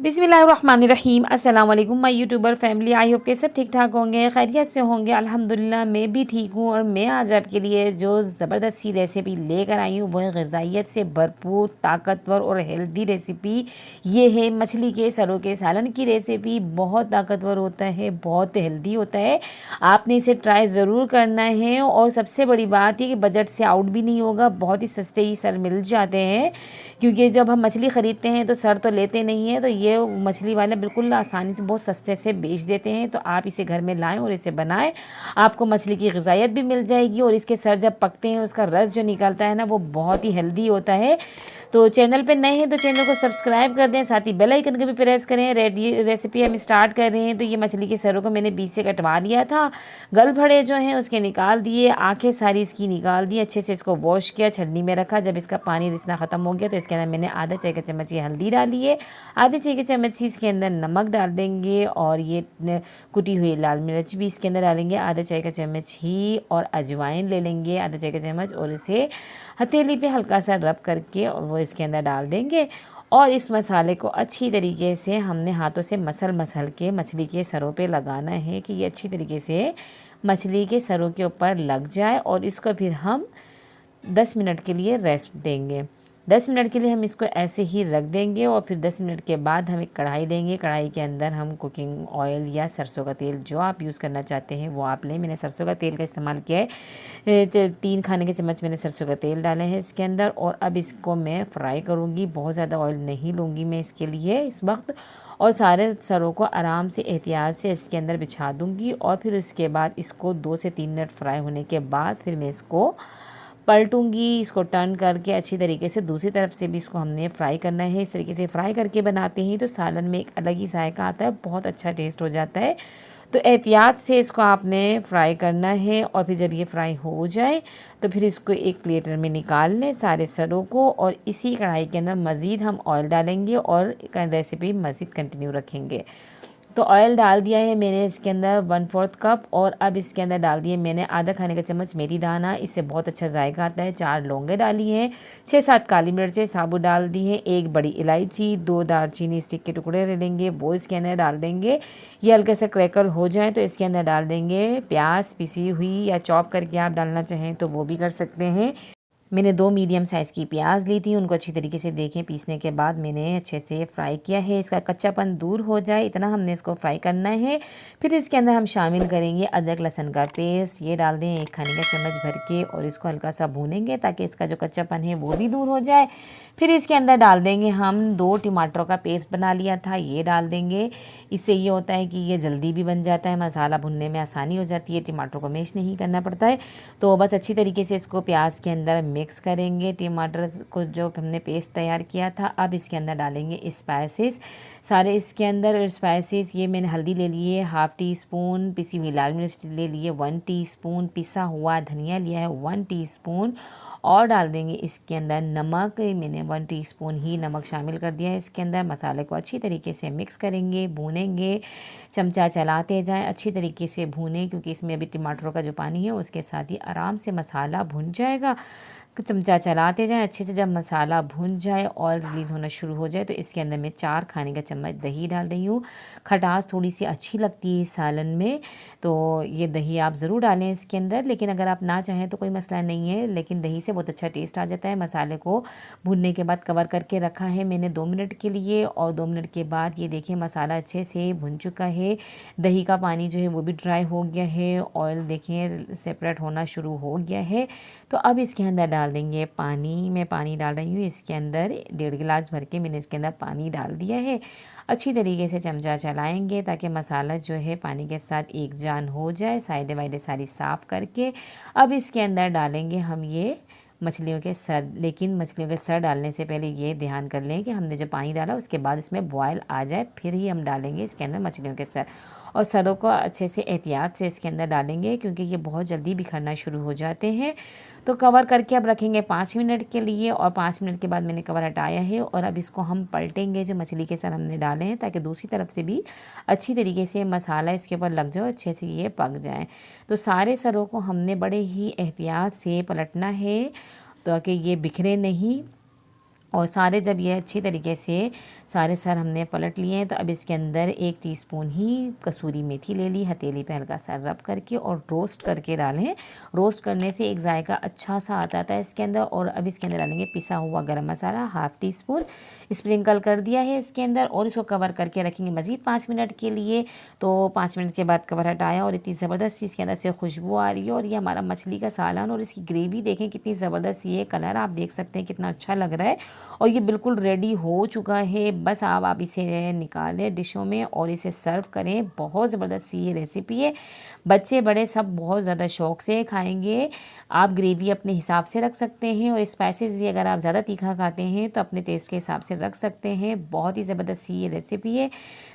बिस्मिल्लाहिर्रहमानिर्रहीम। अस्सलाम वालेकुम my YouTuber family. I hope के सब ठीक ठाक होंगे, खैरियत से होंगे। अल्हम्दुलिल्लाह मैं भी ठीक हूँ। और मैं आज आपके लिए जो ज़बरदस्त सी रेसिपी लेकर आई हूँ वह ग़िज़ाइयत से भरपूर, ताकतवर और हेल्दी रेसिपी ये है मछली के सरों के सालन की रेसिपी। बहुत ताकतवर होता है, बहुत हेल्दी होता है। आपने इसे ट्राई ज़रूर करना है। और सबसे बड़ी बात है कि बजट से आउट भी नहीं होगा, बहुत ही सस्ते ही सर मिल जाते हैं। क्योंकि जब हम मछली ख़रीदते हैं तो सर तो लेते नहीं हैं, तो ये मछली वाले बिल्कुल आसानी से बहुत सस्ते से बेच देते हैं। तो आप इसे घर में लाएं और इसे बनाएं, आपको मछली की ग़िज़ाइयत भी मिल जाएगी। और इसके सर जब पकते हैं उसका रस जो निकलता है ना, वो बहुत ही हेल्दी होता है। तो चैनल पे नए हैं तो चैनल को सब्सक्राइब कर दें, साथ ही बेल आइकन को भी प्रेस करें। रेसिपी हम स्टार्ट कर रहे हैं। तो ये मछली के सरों को मैंने बीच से कटवा लिया था, गल भरे जो हैं उसके निकाल दिए, आंखें सारी इसकी निकाल दी, अच्छे से इसको वॉश किया, छन्नी में रखा। जब इसका पानी रिसना ख़त्म हो गया तो इसके अंदर मैंने आधा चाय का चम्मच ये हल्दी डाली है, आधे चाय के चम्मच ही इसके अंदर नमक डाल देंगे। और ये कुटी हुई लाल मिर्च भी इसके अंदर डालेंगे, आधा चाय का चम्मच ही। और अजवाइन ले लेंगे आधा चाय का चम्मच, और इसे हथेली पे हल्का सा रब करके और वो इसके अंदर डाल देंगे। और इस मसाले को अच्छी तरीके से हमने हाथों से मसल के मछली के सरों पे लगाना है कि ये अच्छी तरीके से मछली के सरों के ऊपर लग जाए। और इसको फिर हम 10 मिनट के लिए रेस्ट देंगे। 10 मिनट के लिए हम इसको ऐसे ही रख देंगे। और फिर 10 मिनट के बाद हम एक कढ़ाई लेंगे, कढ़ाई के अंदर हम कुकिंग ऑयल या सरसों का तेल जो आप यूज़ करना चाहते हैं वो आप लें। मैंने सरसों का तेल का इस्तेमाल किया है। 3 खाने के चम्मच मैंने सरसों का तेल डाले हैं इसके अंदर। और अब इसको मैं फ्राई करूँगी, बहुत ज़्यादा ऑयल नहीं लूँगी मैं इसके लिए इस वक्त। और सारे सरों को आराम से एहतियात से इसके अंदर बिछा दूँगी। और फिर उसके बाद इसको 2 से 3 मिनट फ्राई होने के बाद फिर मैं इसको पलटूँगी, इसको टर्न करके अच्छी तरीके से दूसरी तरफ से भी इसको हमने फ्राई करना है। इस तरीके से फ्राई करके बनाते हैं तो सालन में एक अलग ही जायका आता है, बहुत अच्छा टेस्ट हो जाता है। तो एहतियात से इसको आपने फ्राई करना है। और फिर जब ये फ्राई हो जाए तो फिर इसको एक प्लेटर में निकाल लें सारे सरों को। और इसी कढ़ाई के अंदर मज़ीद हम ऑयल डालेंगे और रेसिपी मज़ीद कंटिन्यू रखेंगे। तो ऑयल डाल दिया है मैंने इसके अंदर 1/4 कप। और अब इसके अंदर डाल दिए मैंने आधा खाने का चम्मच मेथी दाना, इससे बहुत अच्छा जायका आता है। 4 लौंगे डाली हैं, 6-7 काली मिर्चें साबुत डाल दी हैं, 1 बड़ी इलायची, 2 दालचीनी स्टिक के टुकड़े ले लेंगे, वो इसके अंदर डाल देंगे। ये हल्के से क्रैकल हो जाए तो इसके अंदर डाल देंगे प्याज पिसी हुई, या चॉप करके आप डालना चाहें तो वो भी कर सकते हैं। मैंने 2 मीडियम साइज़ की प्याज ली थी, उनको अच्छी तरीके से देखें पीसने के बाद मैंने अच्छे से फ्राई किया है। इसका कच्चापन दूर हो जाए इतना हमने इसको फ्राई करना है। फिर इसके अंदर हम शामिल करेंगे अदरक लहसुन का पेस्ट, ये डाल दें 1 खाने का चम्मच भर के। और इसको हल्का सा भूनेंगे ताकि इसका जो कच्चापन है वो भी दूर हो जाए। फिर इसके अंदर डाल देंगे हम 2 टमाटरों का पेस्ट बना लिया था, ये डाल देंगे। इससे ये होता है कि ये जल्दी भी बन जाता है, मसाला भुनने में आसानी हो जाती है, टमाटर को मैश नहीं करना पड़ता है। तो बस अच्छी तरीके से इसको प्याज के अंदर मिक्स करेंगे टमाटर को जो हमने पेस्ट तैयार किया था। अब इसके अंदर डालेंगे स्पाइसेस सारे इसके अंदर। स्पाइसेस ये मैंने हल्दी ले लिए 1/2 टीस्पून, पिसी हुई लाल मिर्च ले लिए 1 टीस्पून, पिसा हुआ धनिया लिया है 1 टीस्पून। और डाल देंगे इसके अंदर नमक, मैंने 1 टीस्पून ही नमक शामिल कर दिया है इसके अंदर। मसाले को अच्छी तरीके से मिक्स करेंगे, भूनेंगे, चमचा चलाते जाएं, अच्छी तरीके से भूनें क्योंकि इसमें अभी टमाटरों का जो पानी है उसके साथ ही आराम से मसाला भुन जाएगा। चमचा चलाते जाएं अच्छे से। जब मसाला भुन जाए और रिलीज़ होना शुरू हो जाए तो इसके अंदर मैं 4 खाने का चम्मच दही डाल रही हूँ। खटास थोड़ी सी अच्छी लगती है सालन में, तो ये दही आप ज़रूर डालें इसके अंदर। लेकिन अगर आप ना चाहें तो कोई मसला नहीं है, लेकिन दही से बहुत अच्छा टेस्ट आ जाता है। मसाले को भुनने के बाद कवर करके रखा है मैंने 2 मिनट के लिए। और 2 मिनट के बाद ये देखिए मसाला अच्छे से भुन चुका है, दही का पानी जो है वो भी ड्राई हो गया है, ऑयल देखिए सेपरेट होना शुरू हो गया है। तो अब इसके अंदर डाल देंगे पानी। मैं पानी डाल रही हूँ इसके अंदर 1.5 गिलास भर के मैंने इसके अंदर पानी डाल दिया है। अच्छी तरीके से चमचा चलाएंगे ताकि मसाला जो है पानी के साथ एक जान हो जाए, साइडें वाइडें सारी साफ़ करके। अब इसके अंदर डालेंगे हम ये मछलियों के सर। लेकिन मछलियों के सर डालने से पहले ये ध्यान कर लें कि हमने जो पानी डाला उसके बाद इसमें बॉयल आ जाए, फिर ही हम डालेंगे इसके अंदर मछलियों के सर। और सरों को अच्छे से एहतियात से इसके अंदर डालेंगे क्योंकि ये बहुत जल्दी बिखरना शुरू हो जाते हैं। तो कवर करके अब रखेंगे 5 मिनट के लिए। और 5 मिनट के बाद मैंने कवर हटाया है। और अब इसको हम पलटेंगे जो मछली के सर हमने डाले हैं, ताकि दूसरी तरफ से भी अच्छी तरीके से मसाला इसके ऊपर लग जाए, अच्छे से ये पक जाए। तो सारे सरों को हमने बड़े ही एहतियात से पलटना है ताकि ये बिखरे नहीं। और सारे जब ये अच्छी तरीके से सारे सर हमने पलट लिए हैं तो अब इसके अंदर 1 टीस्पून ही कसूरी मेथी ले ली, हथेली पे हल्का सा रब करके और रोस्ट करके डालें। रोस्ट करने से एक जायका अच्छा सा आता था इसके अंदर। और अब इसके अंदर डालेंगे पिसा हुआ गरम मसाला हाफ़ टी स्पून, स्प्रिंकल कर दिया है इसके अंदर और इसको कवर करके रखेंगे मज़ीद 5 मिनट के लिए। तो 5 मिनट के बाद कवर हटाया और इतनी ज़बरदस्त इसके अंदर से खुशबू आ रही है। और ये हमारा मछली का सालन और इसकी ग्रेवी देखें कितनी ज़बरदस्त, ये कलर आप देख सकते हैं कितना अच्छा लग रहा है और ये बिल्कुल रेडी हो चुका है। बस आप इसे निकालें डिशों में और इसे सर्व करें। बहुत ज़बरदस्त ये रेसिपी है, बच्चे बड़े सब बहुत ज़्यादा शौक़ से खाएंगे। आप ग्रेवी अपने हिसाब से रख सकते हैं और स्पाइसेस भी अगर आप ज़्यादा तीखा खाते हैं तो अपने टेस्ट के हिसाब से रख सकते हैं। बहुत ही ज़बरदस्त ये रेसिपी है,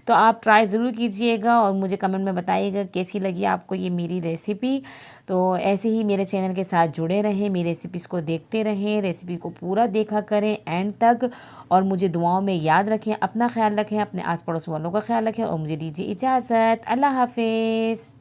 तो आप ट्राई ज़रूर कीजिएगा और मुझे कमेंट में बताइएगा कैसी लगी आपको ये मेरी रेसिपी। तो ऐसे ही मेरे चैनल के साथ जुड़े रहें, मेरी रेसिपीज़ को देखते रहें, रेसिपी को पूरा देखा करें एंड तक और मुझे दुआओं में याद रखें। अपना ख्याल रखें, अपने आस पड़ोस वालों का ख्याल रखें और मुझे दीजिए इजाज़त। अल्लाह हाफ़िज़।